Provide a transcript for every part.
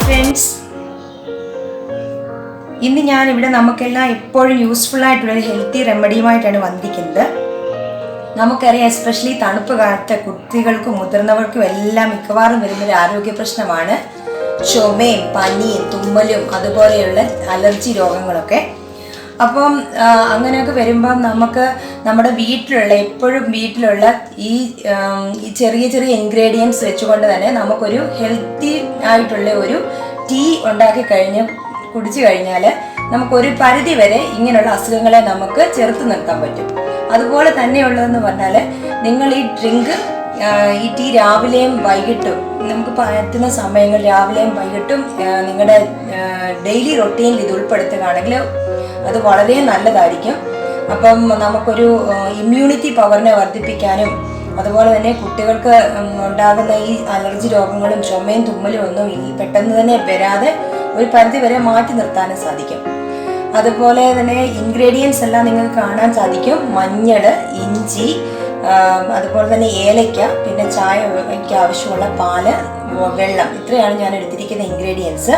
Friends, ഇന്ന് ഞാനിവിടെ നമുക്കെല്ലാം എപ്പോഴും യൂസ്ഫുൾ ആയിട്ടുള്ളൊരു ഹെൽത്തി റെമഡിയുമായിട്ടാണ് വന്നിരിക്കുന്നത്. നമുക്കറിയാം, എസ്പെഷ്യലി തണുപ്പ് കാലത്ത് കുട്ടികൾക്കും മുതിർന്നവർക്കും എല്ലാം മിക്കവാറും വരുന്നൊരു ആരോഗ്യ പ്രശ്നമാണ് ചുമയും പനിയും തുമ്മലും അതുപോലെയുള്ള അലർജി രോഗങ്ങളൊക്കെ. അപ്പം അങ്ങനെയൊക്കെ വരുമ്പം നമുക്ക് നമ്മുടെ എപ്പോഴും വീട്ടിലുള്ള ഈ ചെറിയ ചെറിയ ഇൻഗ്രീഡിയൻസ് വെച്ചുകൊണ്ട് തന്നെ നമുക്കൊരു ഹെൽത്തി ആയിട്ടുള്ള ഒരു ടീ ഉണ്ടാക്കി കുടിച്ചു കഴിഞ്ഞാൽ നമുക്കൊരു പരിധി വരെ ഇങ്ങനെയുള്ള അസുഖങ്ങളെ നമുക്ക് ചെറുത്ത് നിർത്താൻ പറ്റും. അതുപോലെ തന്നെയുള്ളതെന്ന് പറഞ്ഞാൽ, നിങ്ങൾ ഈ ഡ്രിങ്ക് ഈ ടീ രാവിലെയും വൈകിട്ടും നമുക്ക് പറ്റുന്ന സമയങ്ങൾ രാവിലെയും വൈകിട്ടും നിങ്ങളുടെ ഡെയിലി റൊട്ടീനിൽ ഇത് ഉൾപ്പെടുത്തുകയാണെങ്കിൽ അത് വളരെ നല്ലതായിരിക്കും. അപ്പം നമുക്കൊരു ഇമ്മ്യൂണിറ്റി പവറിനെ വർദ്ധിപ്പിക്കാനും അതുപോലെ തന്നെ കുട്ടികൾക്ക് ഉണ്ടാകുന്ന ഈ അലർജി രോഗങ്ങളും ചുമയും തുമ്മലും ഒന്നും പെട്ടെന്ന് തന്നെ വരാതെ ഒരു പരിധി വരെ മാറ്റി നിർത്താനും സാധിക്കും. അതുപോലെ തന്നെ ഇൻഗ്രീഡിയൻസ് എല്ലാം നിങ്ങൾക്ക് കാണാൻ സാധിക്കും. മഞ്ഞൾ, ഇഞ്ചി, അതുപോലെ തന്നെ ഏലയ്ക്ക, പിന്നെ ചായക്ക് ആവശ്യമുള്ള പാല്, വെള്ളം, ഇത്രയാണ് ഞാൻ എടുത്തിരിക്കുന്ന ഇൻഗ്രീഡിയൻസ്.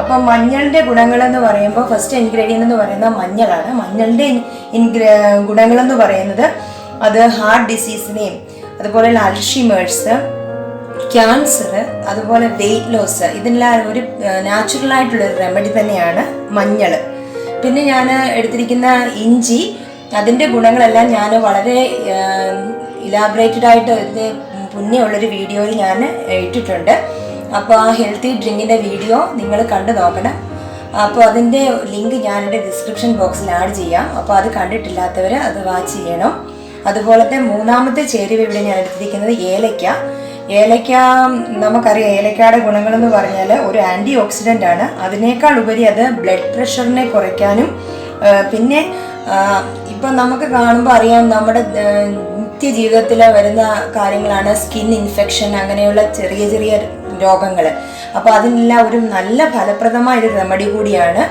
അപ്പം മഞ്ഞളുടെ ഗുണങ്ങളെന്ന് പറയുമ്പോൾ ഫസ്റ്റ് ഇൻഗ്രീഡിയൻ്റ് എന്ന് പറയുന്നത് മഞ്ഞളാണ്. മഞ്ഞളുടെ ഗുണങ്ങളെന്ന് പറയുന്നത് അത് ഹാർട്ട് ഡിസീസിനെയും അതുപോലെ അൽഷിമേഴ്സ്, ക്യാൻസർ, അതുപോലെ വെയിറ്റ് ലോസ്, ഇതെല്ലാം ഒരു നാച്ചുറലായിട്ടുള്ളൊരു റെമഡി തന്നെയാണ് മഞ്ഞൾ. പിന്നെ ഞാൻ എടുത്തിരിക്കുന്ന ഇഞ്ചി, അതിൻ്റെ ഗുണങ്ങളെല്ലാം ഞാൻ വളരെ ഇലാബറേറ്റഡ് ആയിട്ട് ഇതിന് മുന്നേ ഉള്ളൊരു വീഡിയോയിൽ ഞാൻ ഇട്ടിട്ടുണ്ട്. അപ്പോൾ ആ ഹെൽത്തി ഡ്രിങ്കിൻ്റെ വീഡിയോ നിങ്ങൾ കണ്ടു നോക്കണം. അപ്പോൾ അതിൻ്റെ ലിങ്ക് ഞാൻ എൻ്റെ ഡിസ്ക്രിപ്ഷൻ ബോക്സിൽ ആഡ് ചെയ്യാം. അപ്പോൾ അത് കണ്ടിട്ടില്ലാത്തവർ അത് വാച്ച് ചെയ്യണം. അതുപോലത്തെ മൂന്നാമത്തെ ചേരുവ ഇവിടെ ഞാൻ എടുത്തിരിക്കുന്നത് ഏലയ്ക്ക. നമുക്കറിയാം, ഏലക്കയുടെ ഗുണങ്ങളെന്ന് പറഞ്ഞാൽ ഒരു ആൻറ്റി ഓക്സിഡൻ്റ് ആണ്. അതിനേക്കാൾ ഉപരി അത് ബ്ലഡ് പ്രഷറിനെ കുറയ്ക്കാനും, പിന്നെ ഇപ്പം നമുക്ക് കാണുമ്പോൾ അറിയാം, നമ്മുടെ നിത്യജീവിതത്തിൽ വരുന്ന കാര്യങ്ങളാണ് സ്കിൻ ഇൻഫെക്ഷൻ, അങ്ങനെയുള്ള ചെറിയ ചെറിയ രോഗങ്ങൾ. അപ്പോൾ അതിനെല്ലാം ഒരു നല്ല ഫലപ്രദമായൊരു റെമഡി കൂടിയാണ്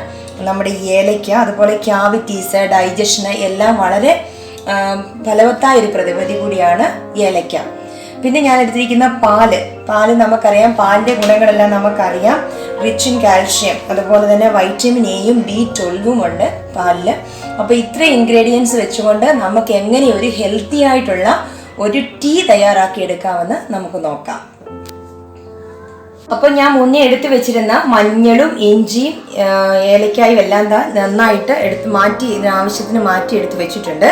നമ്മുടെ ഏലയ്ക്ക. അതുപോലെ ക്യാവിറ്റീസ്, ഡൈജഷന് എല്ലാം വളരെ ഫലവത്തായൊരു പ്രതിവിധി കൂടിയാണ് ഏലയ്ക്ക. പിന്നെ ഞാൻ എടുത്തിരിക്കുന്ന പാല് നമുക്കറിയാം, പാലിൻ്റെ ഗുണങ്ങളെല്ലാം നമുക്കറിയാം. റിച്ച് ഇൻ കാൽഷ്യം, അതുപോലെ തന്നെ വൈറ്റമിൻ എയും B12 ഉണ്ട് പാലിൽ. അപ്പോൾ ഇത്രയും ഇൻഗ്രീഡിയൻസ് വെച്ചുകൊണ്ട് നമുക്ക് എങ്ങനെ ഒരു ഹെൽത്തി ആയിട്ടുള്ള ഒരു ടീ തയ്യാറാക്കി എടുക്കാമെന്ന് നമുക്ക് നോക്കാം. അപ്പോൾ ഞാൻ മുന്നേ എടുത്തു വെച്ചിരുന്ന മഞ്ഞളും ഇഞ്ചിയും ഏലക്കായും എല്ലാം നന്നായിട്ട് ആവശ്യത്തിന് മാറ്റി എടുത്ത് വെച്ചിട്ടുണ്ട്.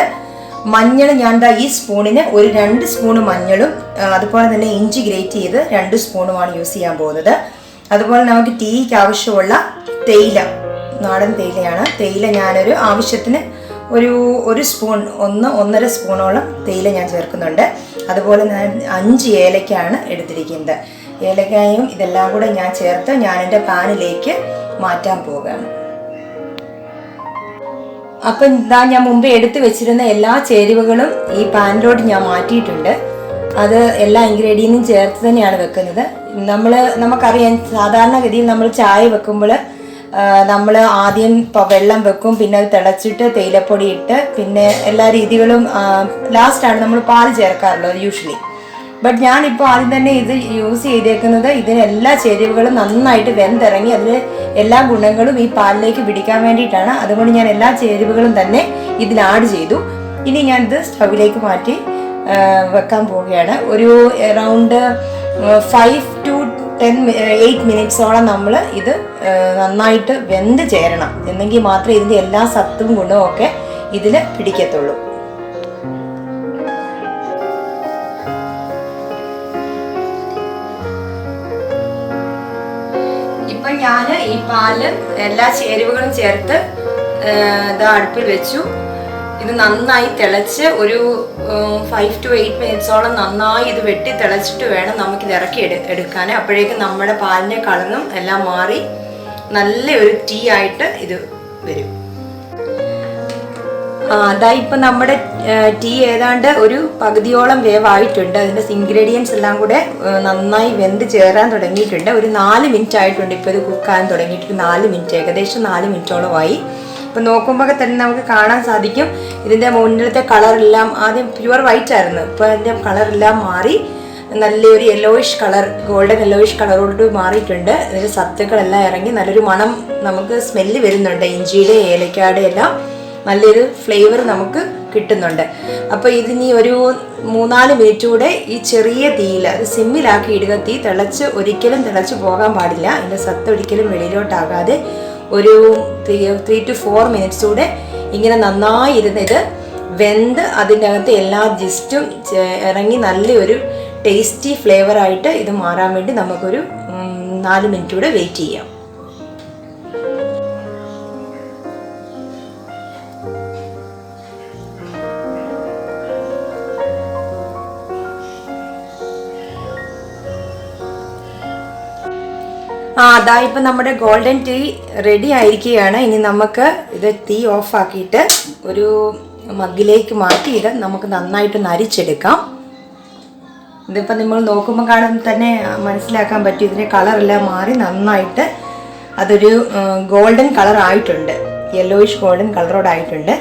മഞ്ഞൾ ഞാൻ ഈ സ്പൂണിന് ഒരു 2 സ്പൂണ് മഞ്ഞളും അതുപോലെ തന്നെ ഇഞ്ചി ഗ്രേറ്റ് ചെയ്ത് 2 സ്പൂണുമാണ് യൂസ് ചെയ്യാൻ പോകുന്നത്. അതുപോലെ നമുക്ക് ടീക്ക് ആവശ്യമുള്ള തേയില, നാടൻ തേയിലയാണ്. തേയില ഞാനൊരു ആവശ്യത്തിന് ഒരു സ്പൂൺ 1.5 സ്പൂണോളം തേയില ഞാൻ ചേർക്കുന്നുണ്ട്. അതുപോലെ ഞാൻ 5 ഏലക്കയാണ് എടുത്തിരിക്കുന്നത്. ഏലക്കായും ഇതെല്ലാം കൂടെ ഞാൻ ചേർത്ത് ഞാൻ എൻ്റെ പാനിലേക്ക് മാറ്റാൻ പോവുകയാണ്. അപ്പം ഞാൻ മുമ്പേ എടുത്തു വെച്ചിരുന്ന എല്ലാ ചേരുവകളും ഈ പാനിലോട്ട് ഞാൻ മാറ്റിയിട്ടുണ്ട്. അത് എല്ലാ ഇൻഗ്രീഡിയൻറ്റും ചേർത്ത് തന്നെയാണ് വെക്കുന്നത്. നമുക്കറിയാം, സാധാരണഗതിയിൽ നമ്മൾ ചായ വെക്കുമ്പോൾ നമ്മൾ ആദ്യം വെള്ളം വെക്കും, പിന്നെ അത് തിളച്ചിട്ട് തേയിലപ്പൊടി ഇട്ട് പിന്നെ എല്ലാ രീതികളും ലാസ്റ്റാണ് നമ്മൾ പാൽ ചേർക്കാറുള്ളത് യൂഷ്വലി. ബട്ട് ഞാനിപ്പോൾ ആദ്യം തന്നെ ഇത് യൂസ് ചെയ്തേക്കുന്നത് ഇതിന് എല്ലാ ചേരുവകളും നന്നായിട്ട് വെന്തിറങ്ങി അതിന് എല്ലാ ഗുണങ്ങളും ഈ പാലിലേക്ക് പിടിക്കാൻ വേണ്ടിയിട്ടാണ്. അതുകൊണ്ട് ഞാൻ എല്ലാ ചേരുവകളും തന്നെ ഇതിൽ ആഡ് ചെയ്തു. ഇനി ഞാനിത് സ്റ്റൗവിലേക്ക് മാറ്റി വെക്കാൻ പോവുകയാണ്. ഒരു അറൗണ്ട് 5 to 8 മിനിറ്റ്സോളം നമ്മൾ ഇത് നന്നായിട്ട് വെന്ത് ചേരണം. എന്നെങ്കിൽ മാത്രമേ ഇതിൻ്റെ എല്ലാ സത്തും ഗുണവും ഒക്കെ ഇതിൽ പിടിക്കത്തുള്ളൂ. ഇപ്പം ഞാൻ ഈ പാല് എല്ലാ ചേരുവകളും ചേർത്ത് അടുപ്പിൽ വെച്ചു. ഇത് നന്നായി തിളച്ച് ഒരു 5 to 8 മിനിറ്റ്സോളം നന്നായി ഇത് വെട്ടി തിളച്ചിട്ട് വേണം നമുക്കിത് ഇറക്കി എടുക്കാൻ. അപ്പോഴേക്കും നമ്മുടെ പാലിൻ്റെ കളറും എല്ലാം മാറി നല്ല ഒരു ടീ ആയിട്ട് ഇത് വരും. ഇപ്പം നമ്മുടെ ടീ ഏതാണ്ട് ഒരു പകുതിയോളം വേവായിട്ടുണ്ട്. അതിൻ്റെ ഇൻഗ്രീഡിയൻസ് എല്ലാം കൂടെ നന്നായി വെന്ത് ചേരാൻ തുടങ്ങിയിട്ടുണ്ട്. ഒരു 4 മിനിറ്റ് ആയിട്ടുണ്ട് ഇപ്പോൾ ഇത് കുക്കാൻ തുടങ്ങിയിട്ട്. 4 മിനിറ്റ്, ഏകദേശം 4 മിനിറ്റോളമായി. ഇപ്പം നോക്കുമ്പോൾ തന്നെ നമുക്ക് കാണാൻ സാധിക്കും ഇതിൻ്റെ മുന്നിലത്തെ കളറെല്ലാം ആദ്യം പ്യുവർ വൈറ്റ് ആയിരുന്നു. ഇപ്പോൾ അതിൻ്റെ കളറെല്ലാം മാറി നല്ലൊരു യെല്ലോയിഷ് കളർ, ഗോൾഡൻ യെല്ലോയിഷ് കളറോട് മാറിയിട്ടുണ്ട്. ഇതിൽ സത്തുക്കളെല്ലാം ഇറങ്ങി നല്ലൊരു മണം നമുക്ക് സ്മെല്ല് വരുന്നുണ്ട്. ഇഞ്ചിയുടെ ഏലക്കാടെ എല്ലാം നല്ലൊരു ഫ്ലേവർ നമുക്ക് കിട്ടുന്നുണ്ട്. അപ്പോൾ ഇതിനി ഒരു 3-4 മിനിറ്റ് കൂടെ ഈ ചെറിയ തീയിൽ, അത് സിമ്മിലാക്കി ഇടുക. തീ ഒരിക്കലും തിളച്ച് പോകാൻ പാടില്ല. അതിൻ്റെ സത്ത് ഒരിക്കലും വെളിയിലോട്ടാകാതെ ഒരു 3 to 4 മിനിറ്റ്സ് കൂടെ ഇങ്ങനെ നന്നായി ഇരുന്നിത് വെന്ത് അതിൻ്റെ അകത്ത് എല്ലാ ജിസ്റ്റും ഇറങ്ങി നല്ലൊരു ടേസ്റ്റി ഫ്ലേവറായിട്ട് ഇത് മാറാൻ വേണ്ടി നമുക്കൊരു 4 മിനിറ്റ് കൂടെ വെയിറ്റ് ചെയ്യാം. അതാ ഇപ്പം നമ്മുടെ ഗോൾഡൻ ടീ റെഡി ആയിരിക്കുകയാണ്. ഇനി നമുക്ക് ഇത് തീ ഓഫ് ആക്കിയിട്ട് ഒരു മഗ്ഗിലേക്ക് മാറ്റി ഇത് നമുക്ക് നന്നായിട്ട് അരിച്ചെടുക്കാം. ഇതിപ്പോൾ നമ്മൾ നോക്കുമ്പോൾ കാണുമ്പോൾ തന്നെ മനസ്സിലാക്കാൻ പറ്റും, ഇതിൻ്റെ കളറെല്ലാം മാറി നന്നായിട്ട് അതൊരു ഗോൾഡൻ കളർ ആയിട്ടുണ്ട്, യെല്ലോയിഷ് ഗോൾഡൻ കളറോടായിട്ടുണ്ട്.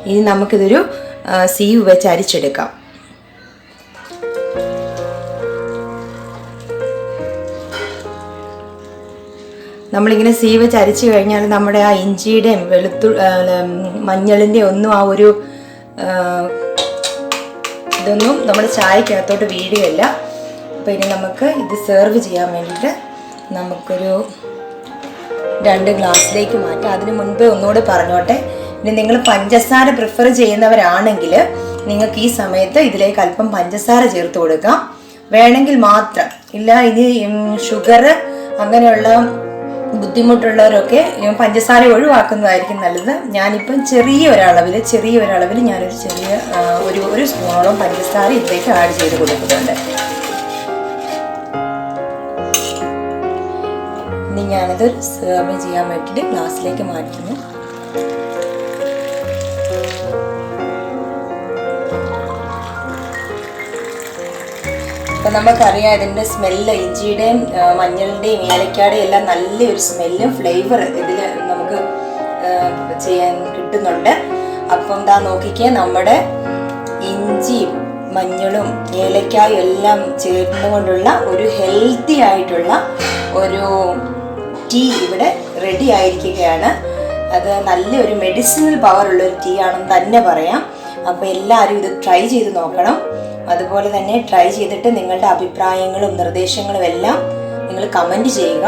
ഇനി നമുക്കിതൊരു സീവ് വെച്ച് അരിച്ചെടുക്കാം. നമ്മളിങ്ങനെ സീവ് വെച്ച് അരിച്ചു കഴിഞ്ഞാൽ നമ്മുടെ ആ ഇഞ്ചിയുടെയും മഞ്ഞളിൻ്റെയും ഒന്നും ആ ഒരു ഇതൊന്നും നമ്മുടെ ചായക്കകത്തോട്ട് വീഴുകയില്ല. അപ്പോൾ ഇനി നമുക്ക് ഇത് സെർവ് ചെയ്യാൻ വേണ്ടിയിട്ട് നമുക്കൊരു 2 ഗ്ലാസ്സിലേക്ക് മാറ്റാം. അതിന് മുൻപ് ഒന്നുകൂടെ പറഞ്ഞോട്ടെ, ഇനി നിങ്ങൾ പഞ്ചസാര പ്രിഫർ ചെയ്യുന്നവരാണെങ്കിൽ നിങ്ങൾക്ക് ഈ സമയത്ത് ഇതിലേക്ക് അല്പം പഞ്ചസാര ചേർത്ത് കൊടുക്കാം, വേണമെങ്കിൽ മാത്രം. ഇല്ല ഇനി ഷുഗർ അങ്ങനെയുള്ള ബുദ്ധിമുട്ടുള്ളവരൊക്കെ പഞ്ചസാര ഒഴിവാക്കുന്നതായിരിക്കും നല്ലത്. ഞാനിപ്പം ചെറിയ ഒരളവിൽ ഞാനൊരു ഒരു സ്പൂണോളം പഞ്ചസാര ഇതിലേക്ക് ആഡ് ചെയ്ത് കൊടുക്കുന്നുണ്ട്. ഇനി ഞാനത് സെർവ് ചെയ്യാൻ വേണ്ടിയിട്ട് ഗ്ലാസ്സിലേക്ക് മാറ്റുന്നു. അപ്പം നമുക്കറിയാം ഇതിൻ്റെ സ്മെല്ല്, ഇഞ്ചിയുടെയും മഞ്ഞളിൻ്റെയും ഏലക്കാടെയും എല്ലാം നല്ലൊരു സ്മെല്ലും ഫ്ലേവർ ഇതിൽ നമുക്ക് ചെയ്യാൻ കിട്ടുന്നുണ്ട്. അപ്പം എന്താ നോക്കിക്കുക, നമ്മുടെ ഇഞ്ചിയും മഞ്ഞളും ഏലക്കായും എല്ലാം ചേർന്നുകൊണ്ടുള്ള ഒരു ഹെൽത്തി ആയിട്ടുള്ള ഒരു ടീ ഇവിടെ റെഡി ആയിരിക്കുകയാണ്. അത് നല്ലൊരു മെഡിസിനൽ പവറുള്ളൊരു ടീ ആണെന്ന് തന്നെ പറയാം. അപ്പോൾ എല്ലാവരും ഇത് ട്രൈ ചെയ്ത് നോക്കണം. അതുപോലെ തന്നെ ട്രൈ ചെയ്തിട്ട് നിങ്ങളുടെ അഭിപ്രായങ്ങളും നിർദ്ദേശങ്ങളും എല്ലാം നിങ്ങൾ കമൻറ്റ് ചെയ്യുക.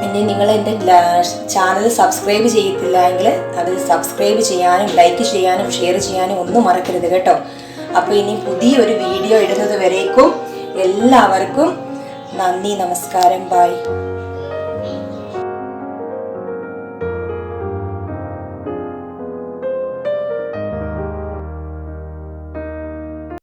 ഇനി നിങ്ങൾ എൻ്റെ ചാനൽ സബ്സ്ക്രൈബ് ചെയ്തിട്ടില്ല എങ്കിൽ അത് സബ്സ്ക്രൈബ് ചെയ്യാനും ലൈക്ക് ചെയ്യാനും ഷെയർ ചെയ്യാനും ഒന്നും മറക്കരുത് കേട്ടോ. അപ്പോൾ ഇനി പുതിയൊരു വീഡിയോ ഇടുന്നത് വരേക്കും എല്ലാവർക്കും നന്ദി, നമസ്കാരം, ബൈ.